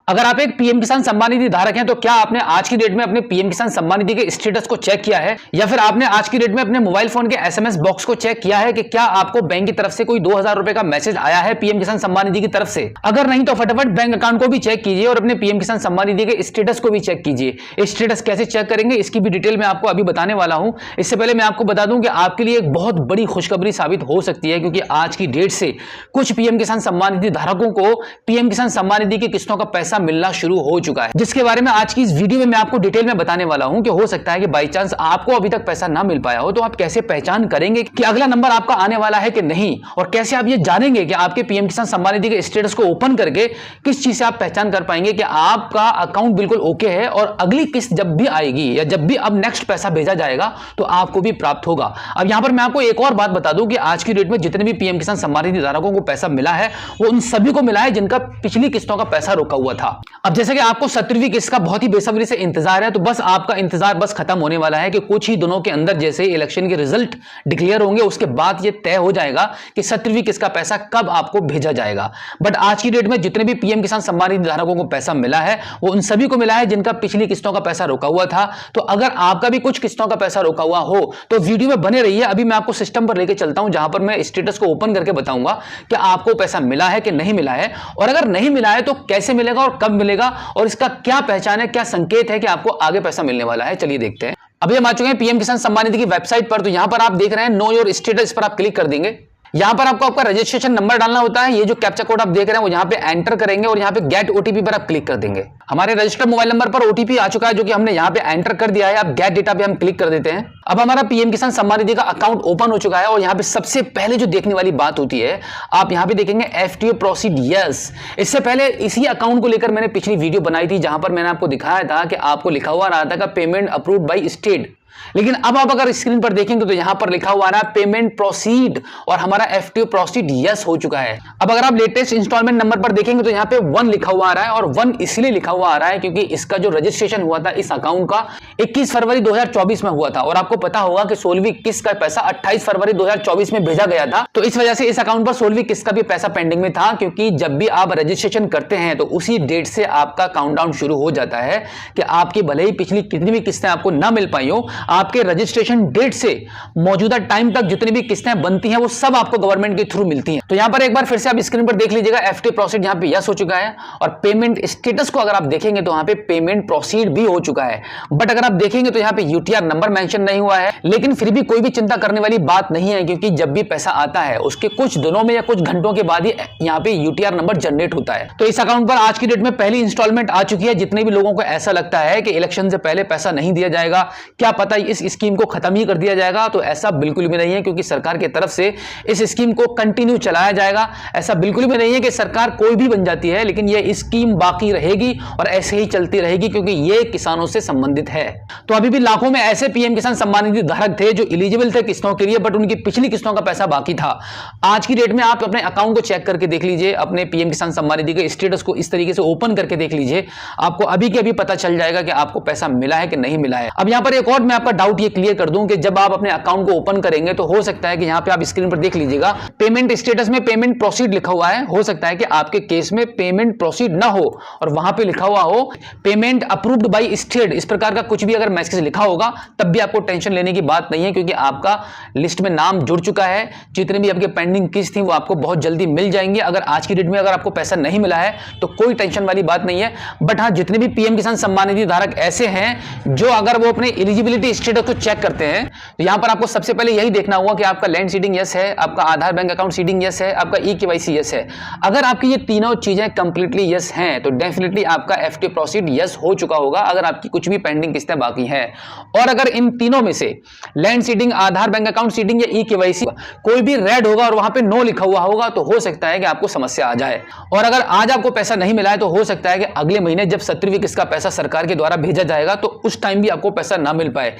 अगर आप एक पीएम किसान सम्मान निधि धारक हैं तो क्या आपने आज की डेट में अपने पीएम किसान सम्मान निधि के स्टेटस को चेक किया है, या फिर आपने आज की डेट में अपने मोबाइल फोन के एसएमएस बॉक्स को चेक किया है कि क्या आपको बैंक की तरफ से कोई 2000 रुपए का मैसेज आया है पीएम किसान सम्मान निधि की तरफ से? अगर नहीं तो फटाफट बैंक अकाउंट को भी चेक कीजिए और अपने पीएम किसान सम्मान निधि के स्टेटस को भी चेक कीजिए। स्टेटस कैसे चेक करेंगे इसकी भी डिटेल में आपको अभी बताने वाला हूं। इससे पहले मैं आपको बता दूं कि आपके लिए एक बहुत बड़ी खुशखबरी साबित हो सकती है, क्योंकि आज की डेट से कुछ पीएम किसान सम्मान निधि धारकों को पीएम किसान सम्मान निधि की किस्तों का पैसा मिलना शुरू हो चुका है, जिसके बारे में आज की इस वीडियो में मैं आपको डिटेल में बताने वाला हूं कि हो सकता है कि बाई चांस आपको अभी तक पैसा ना मिल पाया हो तो आप कैसे पहचान करेंगे कि अगला नंबर आपका आने वाला है कि नहीं, और कैसे आप ये जानेंगे कि आपके पीएम किसान सम्मान निधि के स्टेटस को ओपन करके किस चीज से आप पहचान कर पाएंगे कि आपका अकाउंट बिल्कुल ओके है और अगली किस्त जब भी आएगी या जब भी अब नेक्स्ट पैसा भेजा जाएगा तो आपको भी प्राप्त होगा। अब यहां पर मैं आपको एक और बात बता दूं कि आज की डेट में जितने भी पीएम किसान सम्मान निधि धारकों को पैसा मिला है वो उन सभी को मिला है जिनका पिछली किस्तों का पैसा रोका हुआ था। अब जैसे कि आपको 17वीं किस्त का बहुत ही बेसब्री से इंतजार है, तो बस आपका इंतजार बस खत्म होने वाला है कि कुछ ही दिनों के अंदर जैसे इलेक्शन के रिजल्ट डिक्लेयर होंगे उसके बाद ये तय हो जाएगा कि 17वीं किस्त का पैसा कब आपको भेजा जाएगा। बट आज की डेट में जितने भी पीएम किसान सम्मान निधि धारकों को पैसा मिला है वो उन सभी को मिला है जिनका पिछली किस्तों का पैसा रोका हुआ था। तो अगर आपका भी कुछ किस्तों का पैसा रोका हुआ हो तो वीडियो में बने रहिए। अभी मैं आपको सिस्टम पर लेकर चलता हूं जहां पर मैं स्टेटस को ओपन करके बताऊंगा कि आपको पैसा मिला है कि नहीं मिला है, और अगर नहीं मिला है तो कैसे मिलेगा और कब मिलेगा और इसका क्या पहचान है, क्या संकेत है कि आपको आगे पैसा मिलने वाला है। चलिए देखते हैं। अभी हम आ चुके हैं पीएम किसान सम्मान निधि की वेबसाइट पर। तो यहां पर आप देख रहे हैं नो योर स्टेटस पर आप क्लिक कर देंगे। यहां पर आपको आपका रजिस्ट्रेशन नंबर डालना होता है। ये जो कैप्चा कोड आप देख रहे हैं वो यहां पे एंटर करेंगे और यहां पे गेट ओटीपी पर आप क्लिक कर देंगे। हमारे रजिस्टर्ड मोबाइल नंबर पर ओटीपी आ चुका है जो कि हमने यहां पे एंटर कर दिया है। आप गेट डेटा पे हम क्लिक कर देते हैं। अब हमारा पीएम किसान सम्मान निधि का अकाउंट ओपन हो चुका है और यहां पे सबसे पहले जो देखने वाली बात होती है आप यहां पे देखेंगे एफटीओ प्रोसीड यस। इससे पहले इसी अकाउंट को लेकर मैंने पिछली वीडियो बनाई थी जहां पर मैंने आपको दिखाया था कि आपको लिखा हुआ रहा था कि पेमेंट अप्रूव्ड बाय स्टेट, लेकिन अब आप अगर स्क्रीन पर देखेंगे तो यहां पर लिखा हुआ आ रहा है पेमेंट प्रोसीड और हमारा एफटीओ प्रोसीड यस हो चुका है। अब अगर आप लेटेस्ट इंस्टॉलमेंट नंबर पर देखेंगे तो यहां पे 1 लिखा हुआ आ रहा है, और 1 इसलिए लिखा हुआ आ रहा है क्योंकि इसका जो रजिस्ट्रेशन हुआ था इस अकाउंट का 21 फरवरी 2024 में हुआ था, और आपको पता होगा कि 16वीं किस्त का पैसा 28 फरवरी 2024 में भेजा गया था। तो इस वजह से इस अकाउंट पर 16वीं किस्त का भी पैसा पेंडिंग में था, क्योंकि जब भी आप रजिस्ट्रेशन करते हैं तो उसी डेट से आपका काउंटडाउन शुरू हो जाता है कि आपकी भले ही पिछली कितनी भी किस्तें आपको ना मिल पाई हो, आपके रजिस्ट्रेशन डेट से मौजूदा टाइम तक जितनी भी किस्तें बनती हैं वो सब आपको गवर्नमेंट के थ्रू मिलती हैं। तो यहां पर एक बार फिर से आप स्क्रीन पर देख लीजिएगा एफटी प्रोसीड यहां पे यस हो चुका है, और पेमेंट स्टेटस को अगर आप देखेंगे तो यहां पे पेमेंट प्रोसीड भी हो चुका है। बट अगर आप देखेंगे तो यहां पे यूटीआर नंबर मेंशन नहीं हुआ है, लेकिन फिर भी कोई भी चिंता करने वाली बात नहीं है, क्योंकि जब भी पैसा आता है उसके कुछ दिनों में या कुछ घंटों के बाद ही यहां पे यूटीआर नंबर जनरेट होता है। तो इस अकाउंट पर आज की डेट में पहली इंस्टॉलमेंट आ चुकी है। जितने भी लोगों को ऐसा लगता है कि इलेक्शन से पहले पैसा नहीं दिया जाएगा, क्या पता इस स्कीम को खत्म ही कर दिया जाएगा, तो ऐसा बिल्कुल भी नहीं है, क्योंकि सरकार की तरफ से इस स्कीम को कंटिन्यू चलाया जाएगा। ऐसा बिल्कुल भी नहीं है कि सरकार कोई भी बन जाती है, लेकिन यह स्कीम बाकी रहेगी और ऐसे ही चलती रहेगी, क्योंकि यह किसानों से संबंधित है। तो अभी भी लाखों में ऐसे पीएम किसान सम्मान निधि धारक थे जो एलिजिबल थे किस्तों के लिए, बट उनकी पिछली किस्तों का पैसा बाकी था। आज की डेट में आप अपने अकाउंट को चेक करके देख लीजिए, अपने पीएम किसान सम्मान निधि के स्टेटस को इस तरीके से ओपन करके देख लीजिए, आपको अभी के अभी पता चल जाएगा कि आपको पैसा मिला है कि नहीं मिला है। अब यहां पर एक और मैं आपका डाउट ये क्लियर कर दूं कि जब आप अपने अकाउंट को ओपन करेंगे तो हो सकता है कि यहां पे आप स्क्रीन पर देख लीजिएगा पेमेंट स्टेटस में पेमेंट प्रोसीड लिखा हुआ है। हो सकता है कि आपके केस में पेमेंट प्रोसीड ना हो और वहां पे लिखा हुआ हो पेमेंट अप्रूव्ड बाय स्टेट। इस प्रकार का कुछ भी अगर मैसेज लिखा होगा तब भी आपको टेंशन लेने की बात नहीं है, क्योंकि आपका लिस्ट में नाम जुड़ चुका है। जितने भी आपके पेंडिंग किस्त थी वो आपको बहुत जल्दी मिल जाएंगे। अगर आज की डेट में अगर आपको पैसा नहीं मिला है तो कोई टेंशन वाली बात नहीं है। बट हाँ, जितने भी पीएम किसान सम्मान निधि धारक ऐसे हैं जो अगर वो अपने एलिजिबिलिटी स्टेटस को चेक करते हैं तो यहां पर आपको सबसे पहले यही देखना होगा कि आपका लैंड सीडिंग यस है, आपका आधार बैंक अकाउंट सीडिंग यस है, आपका ई-केवाईसी यस है। अगर आपकी ये तीनों चीजें कंप्लीटली यस हैं तो डेफिनेटली आपका एफटी प्रोसीड यस हो चुका होगा, अगर आपकी कुछ भी पेंडिंग किस्तें बाकी हैं। और अगर इन तीनों में से लैंड सीडिंग, आधार बैंक अकाउंट सीडिंग या ई-केवाईसी कोई भी रेड होगा और वहां पे नो लिखा हुआ होगा तो हो सकता है कि आपको समस्या आ जाए। और अगर आज आपको पैसा नहीं मिला है तो हो सकता है कि अगले महीने जब 17वीं किस्त का पैसा सरकार के द्वारा भेजा जाएगा तो उस टाइम भी आपको पैसा ना मिल पाए।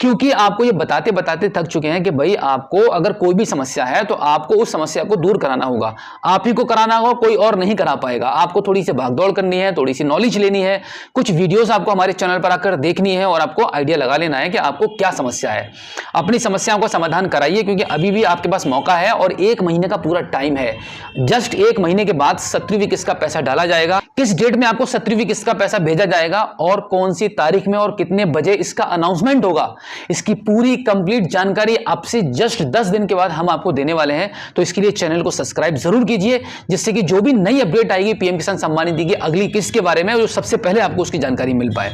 क्योंकि आपको ये बताते बताते थक चुके हैं कि भाई आपको अगर कोई भी समस्या है तो आपको उस समस्या को दूर कराना होगा, आप ही को कराना होगा, कोई और नहीं करा पाएगा। आपको थोड़ी सी भागदौड़ करनी है, थोड़ी सी नॉलेज लेनी है, कुछ वीडियोस आपको हमारे चैनल पर आकर देखनी है और आपको आइडिया लगा लेना है कि आपको क्या समस्या है। अपनी समस्याओं का समाधान कराइए, क्योंकि अभी भी आपके पास मौका है और 1 महीने का पूरा टाइम है। जस्ट 1 महीने के बाद 17वीं किस्त का पैसा डाला जाएगा। किस डेट में आपको 17वीं किस्त का पैसा भेजा जाएगा और कौन सी तारीख में और कितने बजे इसका अनाउंसमेंट होगा, इसकी पूरी कंप्लीट जानकारी आपसे जस्ट 10 दिन के बाद हम आपको देने वाले हैं। तो इसके लिए चैनल को सब्सक्राइब जरूर कीजिए, जिससे कि जो भी नई अपडेट आएगी पीएम किसान सम्मान निधि की अगली किस्त के बारे में, जो सबसे पहले आपको उसकी जानकारी मिल पाए।